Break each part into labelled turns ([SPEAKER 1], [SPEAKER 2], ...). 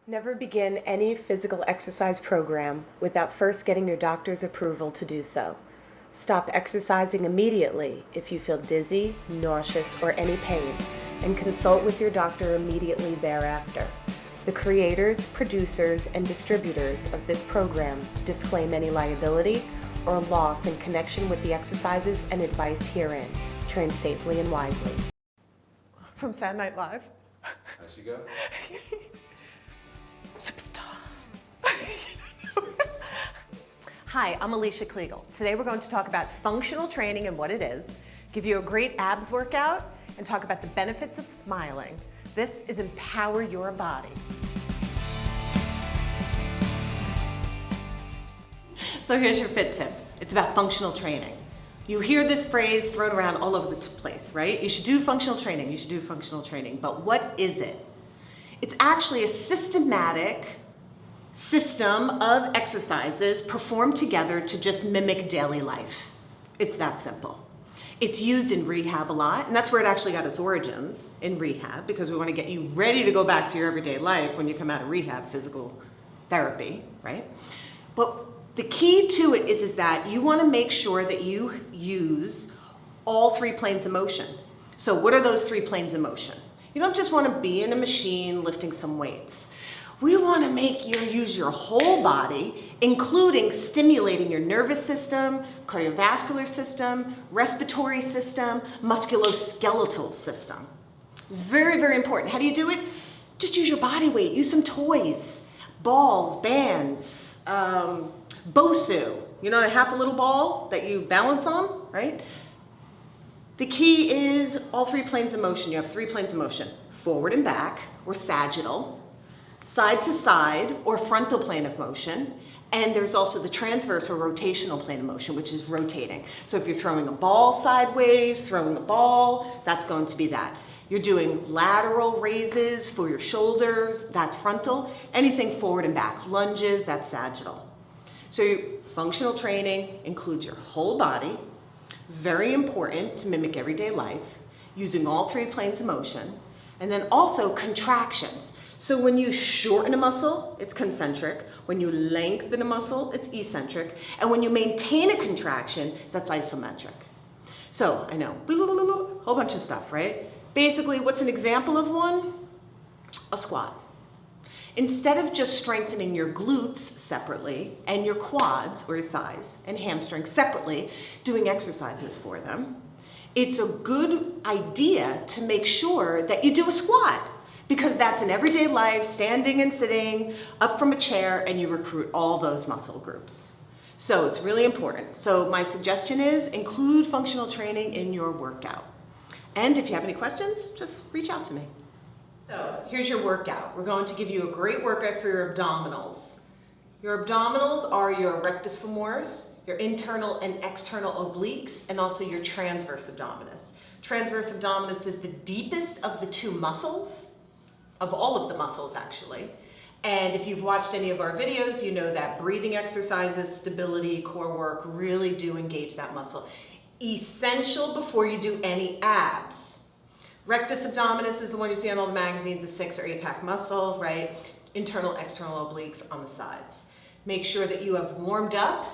[SPEAKER 1] Never begin any physical exercise program without first getting your doctor's approval to do so. Stop exercising immediately if you feel dizzy, nauseous, or any pain, and consult with your doctor immediately thereafter. The creators, producers, and distributors of this program disclaim any liability or loss in connection with the exercises and advice herein. Train safely and wisely.
[SPEAKER 2] From Saturday Night Live.
[SPEAKER 3] How'd she go?
[SPEAKER 2] Superstar. Hi, I'm Alicia Kliegel. Today we're going to talk about functional training and what it is, give you a great abs workout, and talk about the benefits of smiling. This is Empower Your Body. So here's your fit tip. It's about functional training. You hear this phrase thrown around all over the place, right? You should do functional training, you should do functional training. But what is it? It's actually a systematic system of exercises performed together to just mimic daily life. It's that simple. It's used in rehab a lot, and that's where it actually got its origins, in rehab, because we want to get you ready to go back to your everyday life when you come out of rehab, physical therapy, right? But the key to it is that you want to make sure that you use all three planes of motion. So what are those three planes of motion? You don't just want to be in a machine lifting some weights. We want to make you use your whole body, including stimulating your nervous system, cardiovascular system, respiratory system, musculoskeletal system. Very, very important. How do you do it? Just use your body weight. Use some toys, balls, bands, BOSU. You know, half a little ball that you balance on, right? The key is all three planes of motion. You have three planes of motion: forward and back, or sagittal, side to side, or frontal plane of motion, and there's also the transverse or rotational plane of motion, which is rotating. So if you're throwing a ball sideways, throwing a ball, that's going to be that. You're doing lateral raises for your shoulders, that's frontal. Anything forward and back, lunges, that's sagittal. So functional training includes your whole body. Very important to mimic everyday life, using all three planes of motion, and then also contractions. So when you shorten a muscle, it's concentric. When you lengthen a muscle, it's eccentric. And when you maintain a contraction, that's isometric. So I know, whole bunch of stuff, right? Basically, what's an example of one? A squat. Instead of just strengthening your glutes separately and your quads or your thighs and hamstrings separately, doing exercises for them, it's a good idea to make sure that you do a squat, because that's in everyday life, standing and sitting, up from a chair, and you recruit all those muscle groups. So it's really important. So my suggestion is include functional training in your workout. And if you have any questions, just reach out to me. So here's your workout. We're going to give you a great workout for your abdominals. Your abdominals are your rectus femoris, your internal and external obliques, and also your transverse abdominis. Transverse abdominis is the deepest of the two muscles, of all of the muscles actually. And if you've watched any of our videos, you know that breathing exercises, stability, core work really do engage that muscle. Essential before you do any abs. Rectus abdominis is the one you see on all the magazines, a 6 or 8 pack muscle, right? Internal, external obliques on the sides. Make sure that you have warmed up.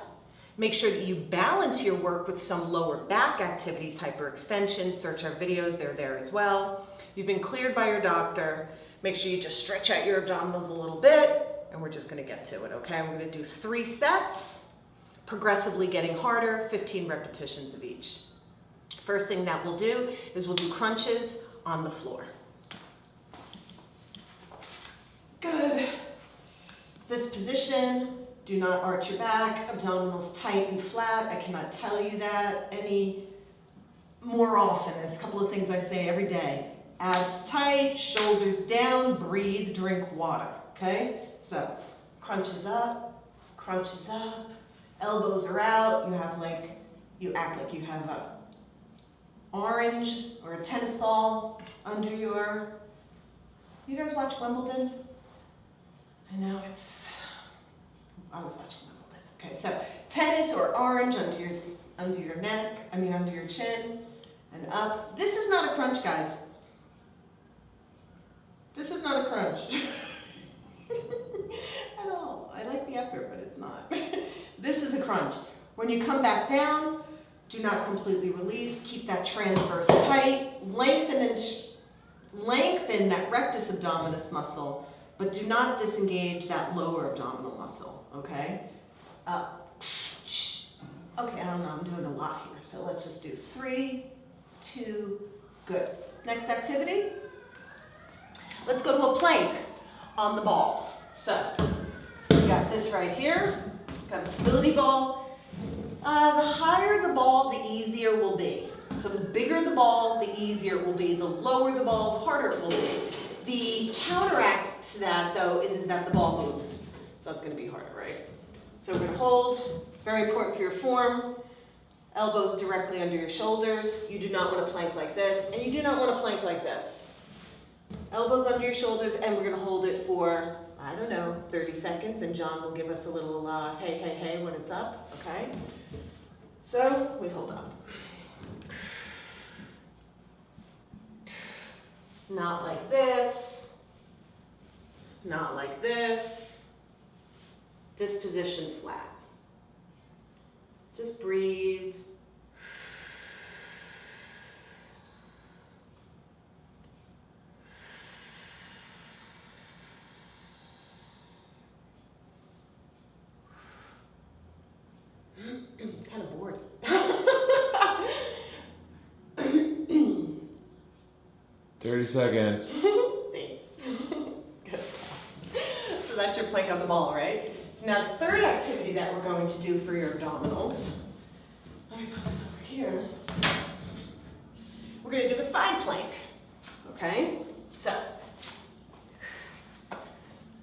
[SPEAKER 2] Make sure that you balance your work with some lower back activities, hyperextension. Search our videos, they're there as well. You've been cleared by your doctor. Make sure you just stretch out your abdominals a little bit, and we're just gonna get to it, okay? We're gonna do 3 sets, progressively getting harder, 15 repetitions of each. First thing that we'll do is we'll do crunches on the floor. Good. This position, do not arch your back, abdominals tight and flat. I cannot tell you that any more often. There's a couple of things I say every day. Abs tight, shoulders down, breathe, drink water, okay? So, crunches up, elbows are out, you act like you have a orange or a tennis ball under your, you guys watch Wimbledon? I know I was watching Wimbledon. Okay, so tennis or orange under your neck, under your chin and up. This is not a crunch, guys. This is not a crunch. crunch. When you come back down, do not completely release. Keep that transverse tight. Lengthen that rectus abdominis muscle, but do not disengage that lower abdominal muscle, okay? Okay, I don't know, I'm doing a lot here, so let's just do 3, 2, good. Next activity, let's go to a plank on the ball. So, we got this right here, got a stability ball. The higher the ball, the easier it will be. So the bigger the ball, the easier it will be. The lower the ball, the harder it will be. The counteract to that, though, is that the ball moves. So that's going to be harder, right? So we're going to hold. It's very important for your form. Elbows directly under your shoulders. You do not want to plank like this, and you do not want to plank like this. Elbows under your shoulders, and we're going to hold it for, I don't know, 30 seconds, and John will give us a little hey, hey, hey when it's up, okay? So we hold up. Not like this, not like this. This position flat. Just breathe. Kind of bored.
[SPEAKER 3] 30 seconds.
[SPEAKER 2] Thanks. Good. So that's your plank on the ball, right? So now the third activity that we're going to do for your abdominals, let me put this over here. We're going to do a side plank, okay? So,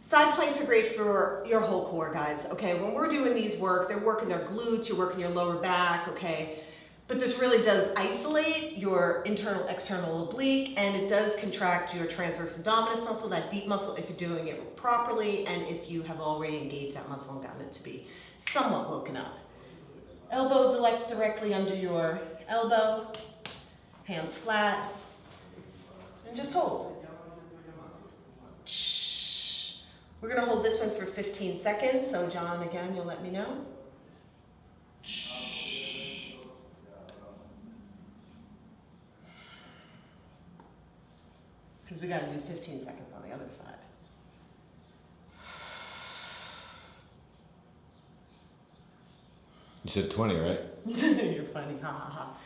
[SPEAKER 2] side planks are great for your whole core, guys, okay? When we're doing these they're working their glutes, you're working your lower back, okay? But this really does isolate your internal, external oblique, and it does contract your transverse abdominis muscle, that deep muscle, if you're doing it properly, and if you have already engaged that muscle and gotten it to be somewhat woken up. Elbow directly under your elbow, hands flat, and just hold. Shh. We're gonna hold this one for 15 seconds, so John, again, you'll let me know. Shh. Because we got to do 15 seconds on the other side.
[SPEAKER 3] You said 20, right?
[SPEAKER 2] You're funny, ha ha ha.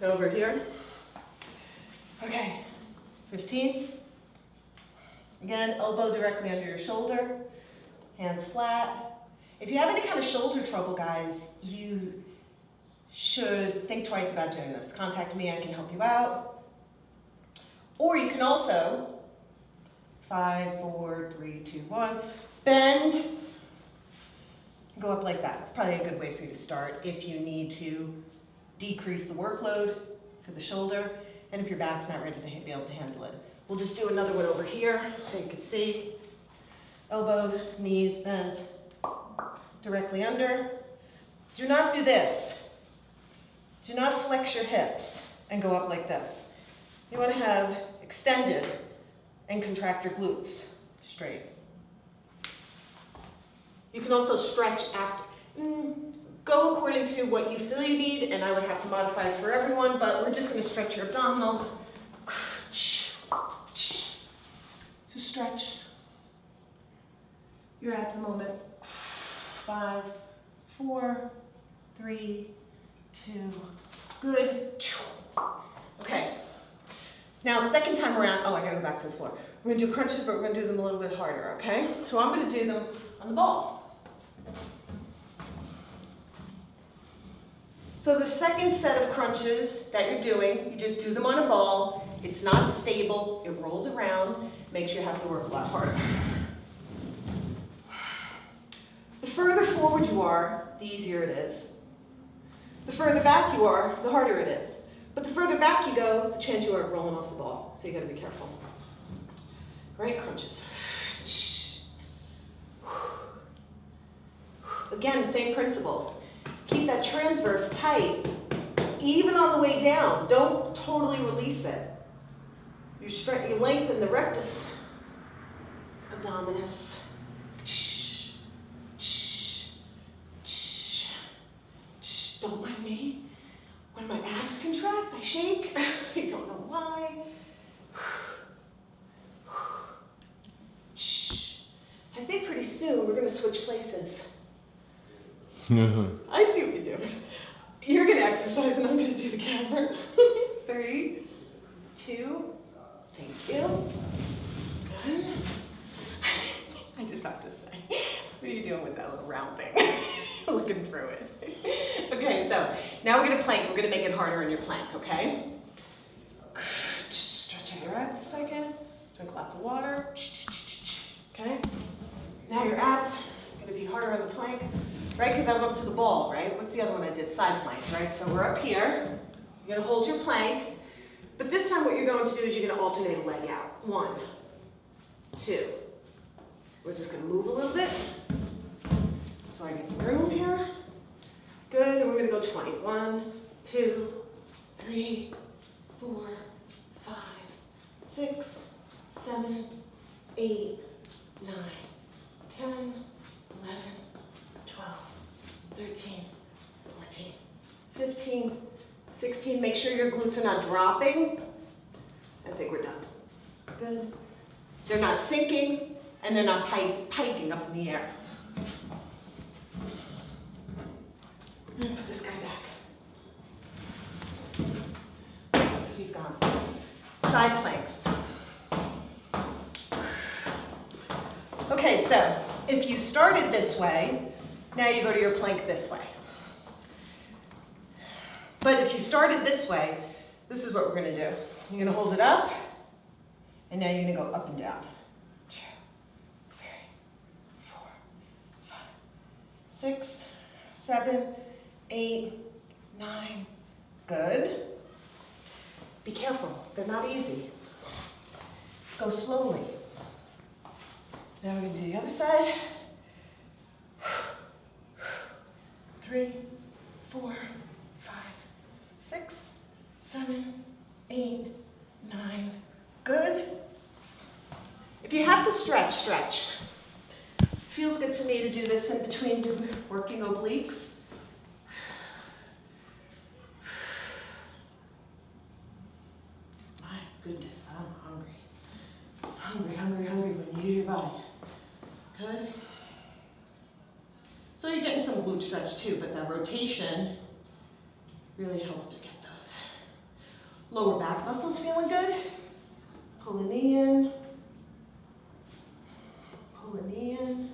[SPEAKER 2] Over here. Okay, 15. Again, elbow directly under your shoulder, hands flat. If you have any kind of shoulder trouble, guys, you should think twice about doing this. Contact me, I can help you out. Or you can also, 5, 4, 3, 2, 1, bend, go up like that. It's probably a good way for you to start if you need to decrease the workload for the shoulder, and if your back's not ready to be able to handle it. We'll just do another one over here so you can see. Elbows, knees bent directly under. Do not do this. Do not flex your hips and go up like this. You want to have extended and contract your glutes straight. You can also stretch after. Go according to what you feel you need, and I would have to modify it for everyone, but we're just going to stretch your abdominals. So stretch your abs a moment. 5, 4, 3, 2, good. Okay. Now, second time around, I gotta go back to the floor. We're gonna do crunches, but we're gonna do them a little bit harder, okay? So I'm gonna do them on the ball. So the second set of crunches that you're doing, you just do them on a ball. It's not stable, it rolls around, makes you have to work a lot harder. The further forward you are, the easier it is. The further back you are, the harder it is. But the further back you go, the chance you are of rolling off the ball. So you gotta be careful. Great crunches. Again, same principles. Keep that transverse tight, even on the way down. Don't totally release it. You lengthen the rectus abdominis. soon. We're gonna switch places. I see what you're doing. You're gonna exercise and I'm gonna do the camera. 3, 2, thank you. Good. I just have to say, what are you doing with that little round thing? Looking through it. Okay, so now we're gonna plank. We're gonna make it harder in your plank, okay? Just stretch out your abs a second. Drink lots of water. Okay? Now your abs are gonna be harder on the plank, right? Because I'm up to the ball, right? What's the other one I did? Side planks, right? So we're up here. You're gonna hold your plank. But this time what you're going to do is you're gonna alternate a leg out. 1, 2. We're just gonna move a little bit. So I get the room here. Good, and we're gonna go 20. 1, 2, 3, 4, 5, 6, 7, 8, 9, 10, 11, 12, 13, 14, 15, 16. Make sure your glutes are not dropping. I think we're done. Good. They're not sinking, and they're not piking up in the air. I'm gonna put this guy back. He's gone. Side planks. Okay, so if you started this way, now you go to your plank this way. But if you started this way, this is what we're gonna do. You're gonna hold it up, and now you're gonna go up and down. 2, 3, 4, 5, 6, 7, 8, 9. Good. Be careful, they're not easy. Go slowly. Now we're gonna do the other side. 3, 4, 5, 6, 7, 8, 9. Good. If you have to stretch, stretch. Feels good to me to do this in between working obliques. My goodness, I'm hungry. Hungry, hungry, hungry when you use your body. Good. So you're getting some glute stretch too, but that rotation really helps to get those lower back muscles feeling good. Pull a knee in. Pull a knee in.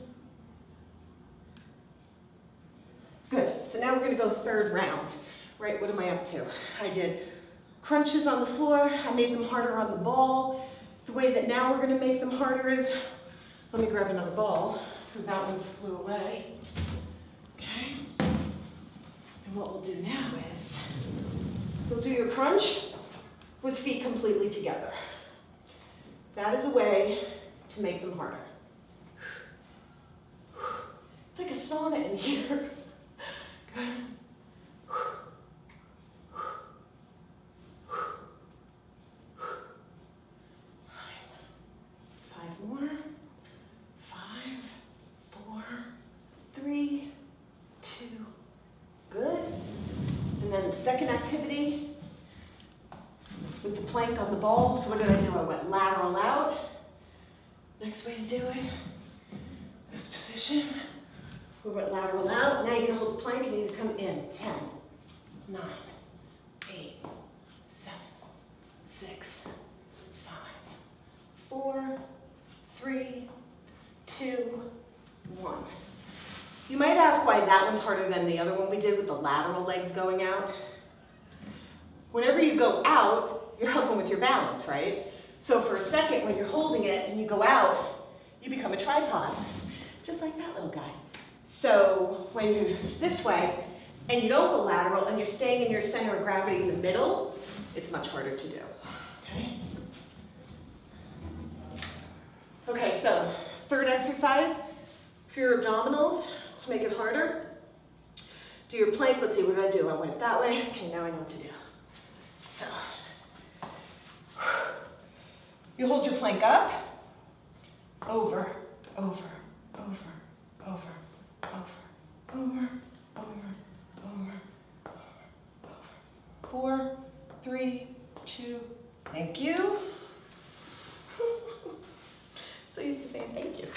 [SPEAKER 2] Good. So now we're going to go third round. Right, what am I up to? I did crunches on the floor. I made them harder on the ball. The way that now we're going to make them harder is, let me grab another ball, because that one flew away. Okay. And what we'll do now is, you'll do your crunch with feet completely together. That is a way to make them harder. It's like a sauna in here. Good. 5 more. 5, 4, 3, 2. Good. And then the second activity with the plank on the ball. So what did I do? I went lateral out. Next way to do it, this position. We went lateral out. Now you're gonna hold the plank and you need to come in. 10, 9, 8, 7, 6, 5, 4, 3, 2, 1. You might ask why that one's harder than the other one we did with the lateral legs going out. Whenever you go out, you're helping with your balance, right? So for a second, when you're holding it and you go out, you become a tripod, just like that little guy. So when you're this way and you don't go lateral and you're staying in your center of gravity in the middle, it's much harder to do, okay? Okay, so third exercise, for your abdominals, to make it harder, do your planks. Let's see, what did I do? I went that way. Okay, now I know what to do. So, you hold your plank up, over, over, over, over, over, over, over, over, over. 4, 3, 2, thank you. So used to saying thank you.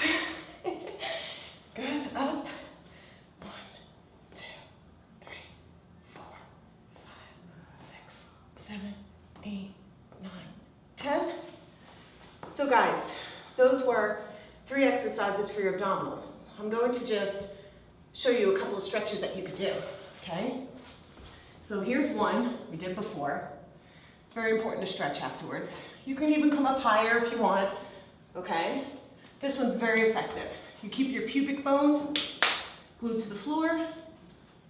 [SPEAKER 2] So guys, those were 3 exercises for your abdominals. I'm going to just show you a couple of stretches that you could do, okay? So here's one we did before. Very important to stretch afterwards. You can even come up higher if you want, okay? This one's very effective. You keep your pubic bone glued to the floor,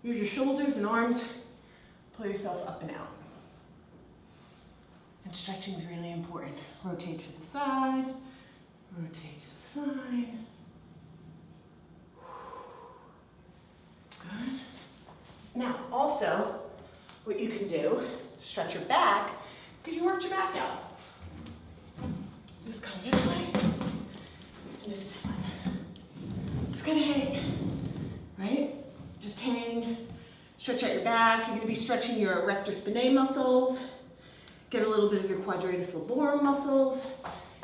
[SPEAKER 2] use your shoulders and arms, pull yourself up and out. And stretching is really important. Rotate to the side, rotate to the side. Good. Now, also, what you can do, stretch your back, because you worked your back out. Just come this way, and this is fun. Just kind of hang, right? Just hang, stretch out your back. You're going to be stretching your rectus spinae muscles. Get a little bit of your quadratus lumborum muscles.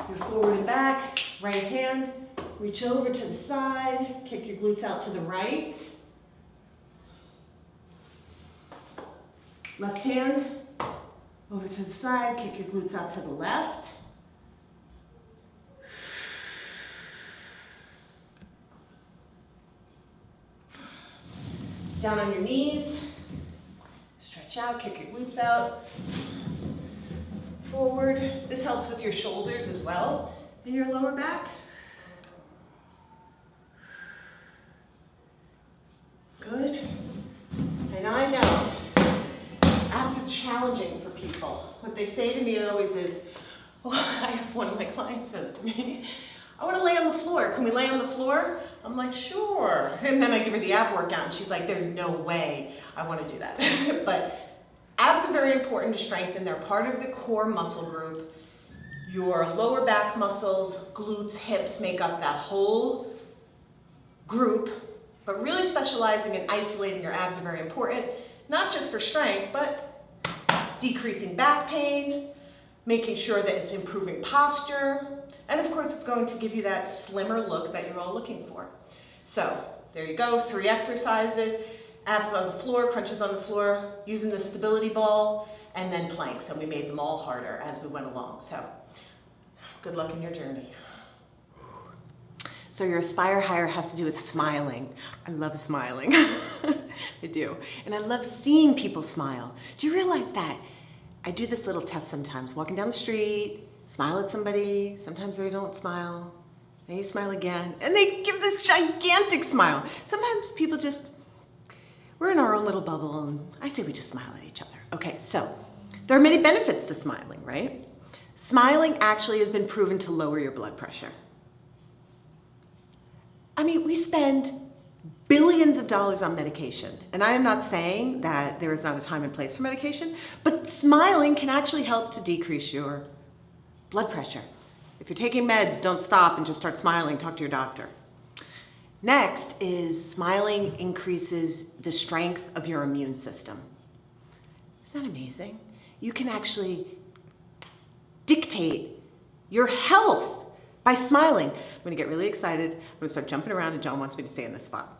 [SPEAKER 2] Your forward and back, right hand. Reach over to the side, kick your glutes out to the right. Left hand, over to the side, kick your glutes out to the left. Down on your knees, stretch out, kick your glutes out. Forward. This helps with your shoulders as well and your lower back. Good. And I know abs are challenging for people. What they say to me always is, well, I have one of my clients says to me, I want to lay on the floor. Can we lay on the floor? I'm like, sure. And then I give her the ab workout and she's like, there's no way I want to do that. But abs are very important to strengthen. They're part of the core muscle group. Your lower back muscles, glutes, hips make up that whole group. But really specializing and isolating your abs are very important, not just for strength, but decreasing back pain, making sure that it's improving posture, and of course it's going to give you that slimmer look that you're all looking for. So there you go, 3 exercises. Abs on the floor, crunches on the floor, using the stability ball, and then planks. And we made them all harder as we went along. So good luck in your journey. So your aspire higher has to do with smiling. I love smiling. I do. And I love seeing people smile. Do you realize that? I do this little test sometimes. Walking down the street, smile at somebody. Sometimes they don't smile. They smile again. And they give this gigantic smile. Sometimes people just, we're in our own little bubble, and I say we just smile at each other. Okay, so there are many benefits to smiling, right? Smiling actually has been proven to lower your blood pressure. I mean, we spend billions of dollars on medication, and I am not saying that there is not a time and place for medication, but smiling can actually help to decrease your blood pressure. If you're taking meds, don't stop and just start smiling, talk to your doctor. Next is smiling increases the strength of your immune system. Isn't that amazing? You can actually dictate your health by smiling. I'm gonna get really excited. I'm gonna start jumping around and John wants me to stay in this spot.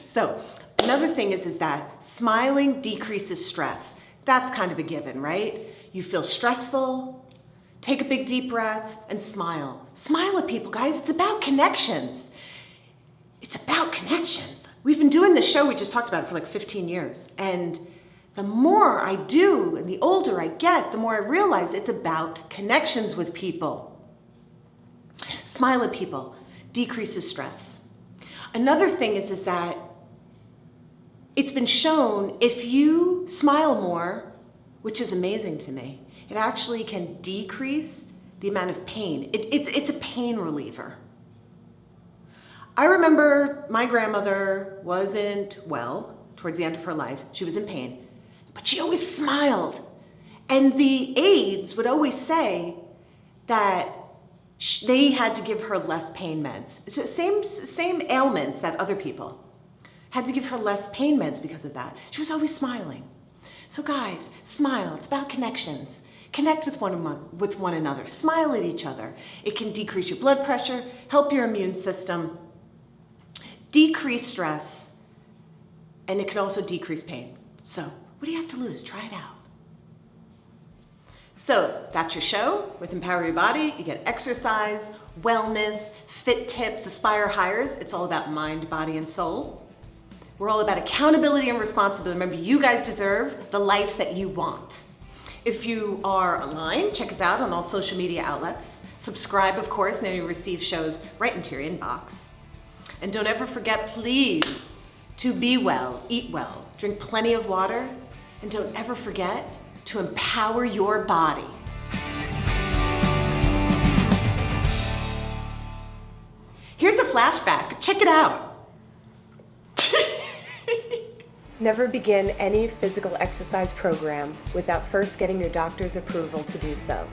[SPEAKER 2] So another thing is that smiling decreases stress. That's kind of a given, right? You feel stressful, take a big deep breath and smile. Smile at people, guys. It's about connections. It's about connections. We've been doing this show we just talked about for like 15 years. And the more I do and the older I get, the more I realize it's about connections with people. Smile at people, decreases stress. Another thing is that it's been shown if you smile more, which is amazing to me, it actually can decrease the amount of pain. It's a pain reliever. I remember my grandmother wasn't well towards the end of her life. She was in pain, but she always smiled. And the aides would always say that they had to give her less pain meds. It's the same ailments that other people had to give her less pain meds because of that. She was always smiling. So guys, smile. It's about connections. Connect with one another. Smile at each other. It can decrease your blood pressure, help your immune system, decrease stress, and it can also decrease pain. So what do you have to lose? Try it out. So that's your show with Empower Your Body. You get exercise, wellness, fit tips, Aspire hires. It's all about mind, body, and soul. We're all about accountability and responsibility. Remember, you guys deserve the life that you want. If you are online, check us out on all social media outlets. Subscribe, of course, and then you'll receive shows right into your inbox. And don't ever forget, please, to be well, eat well, drink plenty of water, and don't ever forget to empower your body. Here's a flashback. Check it out.
[SPEAKER 1] Never begin any physical exercise program without first getting your doctor's approval to do so.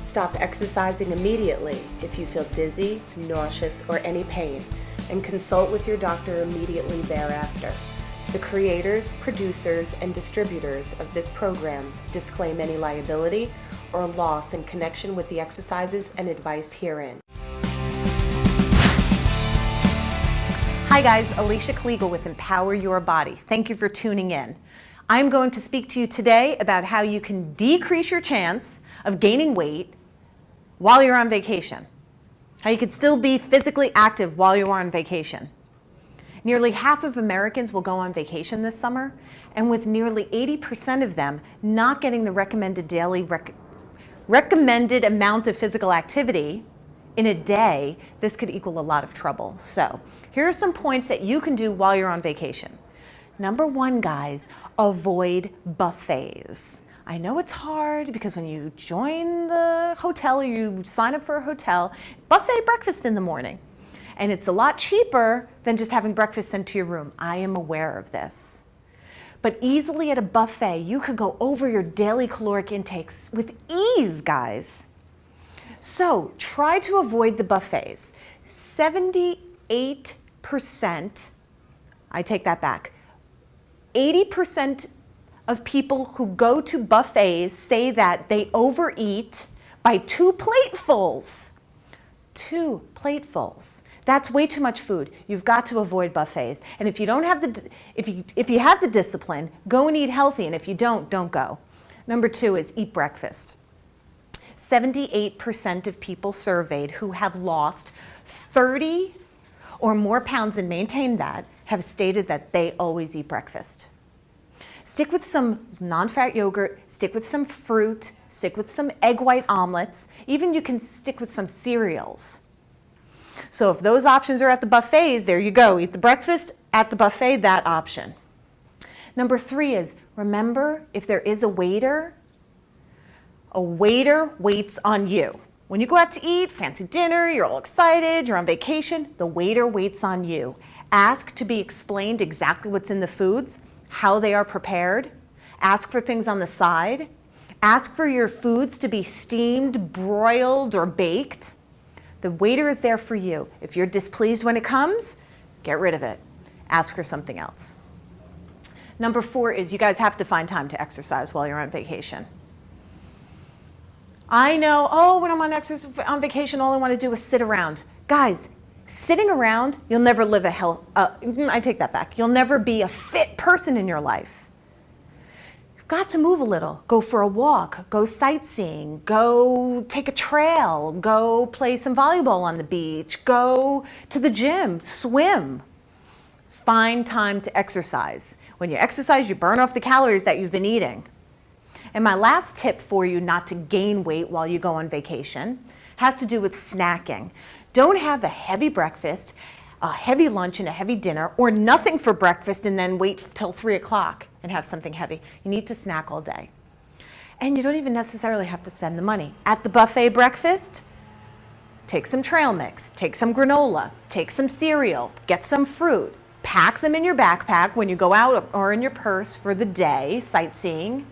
[SPEAKER 1] Stop exercising immediately if you feel dizzy, nauseous, or any pain, and consult with your doctor immediately thereafter. The creators, producers, and distributors of this program disclaim any liability or loss in connection with the exercises and advice herein.
[SPEAKER 2] Hi guys, Alicia Klegel with Empower Your Body. Thank you for tuning in. I'm going to speak to you today about how you can decrease your chance of gaining weight while you're on vacation. How you can still be physically active while you're on vacation. Nearly half of Americans will go on vacation this summer, and with nearly 80% of them not getting the recommended daily recommended amount of physical activity in a day, this could equal a lot of trouble. So here are some points that you can do while you're on vacation. Number one, guys, avoid buffets. I know it's hard because when you join the hotel or you sign up for a hotel, buffet breakfast in the morning. And it's a lot cheaper than just having breakfast sent to your room. I am aware of this. But easily at a buffet, you could go over your daily caloric intakes with ease, guys. So try to avoid the buffets. 78%, I take that back, 80% of people who go to buffets say that they overeat by 2 platefuls. 2 platefuls. That's way too much food. You've got to avoid buffets. And if you don't have if you have the discipline, go and eat healthy. And if you don't go. Number 2 is eat breakfast. 78% of people surveyed who have lost 30 or more pounds and maintained that have stated that they always eat breakfast. Stick with some non-fat yogurt, stick with some fruit, stick with some egg white omelets, even you can stick with some cereals. So if those options are at the buffets, there you go, eat the breakfast at the buffet, that option. Number 3 is, remember, if there is a waiter waits on you. When you go out to eat, fancy dinner, you're all excited, you're on vacation, the waiter waits on you. Ask to be explained exactly what's in the foods, how they are prepared. Ask for things on the side. Ask for your foods to be steamed, broiled, or baked. The waiter is there for you. If you're displeased when it comes, get rid of it. Ask for something else. Number 4 is you guys have to find time to exercise while you're on vacation. I know, when I'm on vacation, all I want to do is sit around. Guys, sitting around, you'll never live I take that back. You'll never be a fit person in your life. You've got to move a little. Go for a walk, go sightseeing, go take a trail, go play some volleyball on the beach, go to the gym, swim. Find time to exercise. When you exercise, you burn off the calories that you've been eating. And my last tip for you not to gain weight while you go on vacation has to do with snacking. Don't have a heavy breakfast, a heavy lunch, and a heavy dinner, or nothing for breakfast and then wait till 3 o'clock and have something heavy. You need to snack all day. And you don't even necessarily have to spend the money. At the buffet breakfast, take some trail mix, take some granola, take some cereal, get some fruit, pack them in your backpack when you go out or in your purse for the day, sightseeing,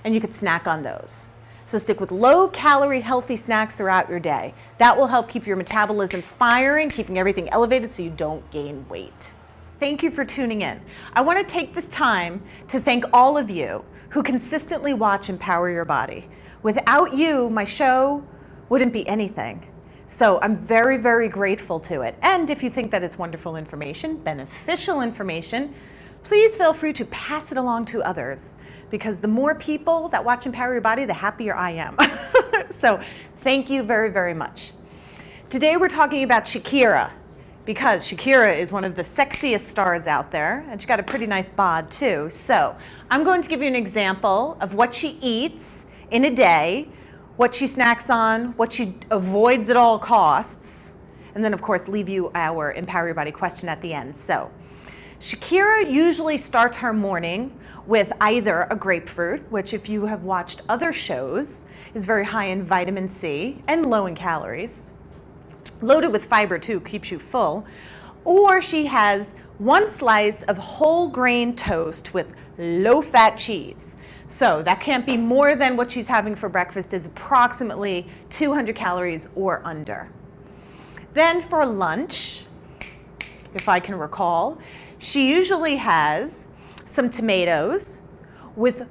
[SPEAKER 2] and you could snack on those. So stick with low-calorie, healthy snacks throughout your day. That will help keep your metabolism firing, keeping everything elevated so you don't gain weight. Thank you for tuning in. I want to take this time to thank all of you who consistently watch Empower Your Body. Without you, my show wouldn't be anything. So I'm very, very grateful to it. And if you think that it's wonderful information, beneficial information, please feel free to pass it along to others, because the more people that watch Empower Your Body, the happier I am. So thank you very, very much. Today we're talking about Shakira, because Shakira is one of the sexiest stars out there, and she got a pretty nice bod too. So I'm going to give you an example of what she eats in a day, what she snacks on, what she avoids at all costs, and then of course leave you our Empower Your Body question at the end. So Shakira usually starts her morning with either a grapefruit, which if you have watched other shows is very high in vitamin C and low in calories, loaded with fiber too, keeps you full, or she has one slice of whole grain toast with low fat cheese. So that can't be more than what she's having for breakfast, is approximately 200 calories or under. Then for lunch, if I can recall, she usually has some tomatoes with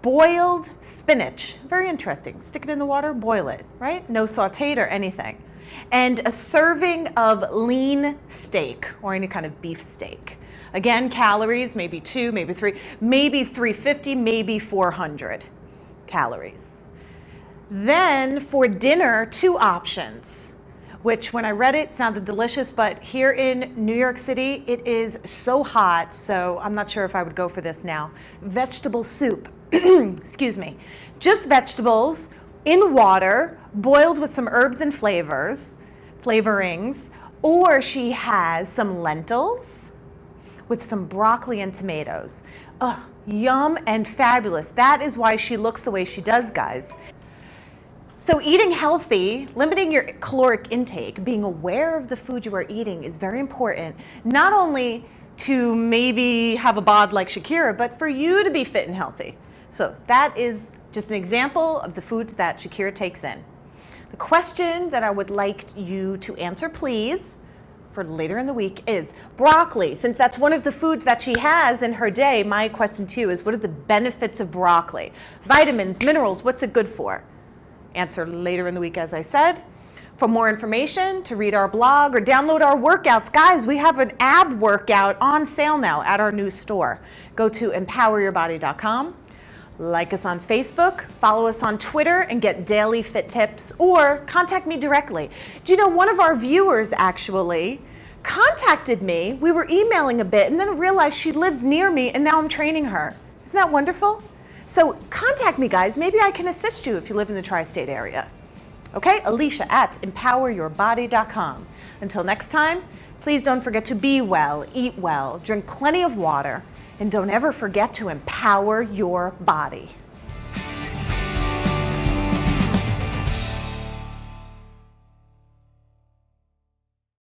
[SPEAKER 2] boiled spinach. Very interesting. Stick it in the water, boil it, right? No sauteed or anything. And a serving of lean steak or any kind of beef steak. Again, calories, maybe 2, maybe 3, maybe 350, maybe 400 calories. Then for dinner, 2 options, which when I read it sounded delicious, but here in New York City, it is so hot, so I'm not sure if I would go for this now. Vegetable soup, excuse me. Just vegetables in water, boiled with some herbs and flavorings, or she has some lentils with some broccoli and tomatoes. Oh, yum and fabulous. That is why she looks the way she does, guys. So eating healthy, limiting your caloric intake, being aware of the food you are eating is very important, not only to maybe have a bod like Shakira, but for you to be fit and healthy. So that is just an example of the foods that Shakira takes in. The question that I would like you to answer, please, for later in the week is broccoli. Since that's one of the foods that she has in her day, my question to you is, what are the benefits of broccoli? Vitamins, minerals, what's it good for? Answer later in the week, as I said. For more information, to read our blog or download our workouts, guys, we have an ab workout on sale now at our new store. Go to empoweryourbody.com. Like us on Facebook, follow us on Twitter, and get daily fit tips, or contact me directly. Do you know, one of our viewers actually contacted me. We were emailing a bit and then realized she lives near me, and now I'm training her. Isn't that wonderful? So contact me, guys. Maybe I can assist you if you live in the tri-state area. Okay, Alicia at empoweryourbody.com. Until next time, please don't forget to be well, eat well, drink plenty of water, and don't ever forget to empower your body.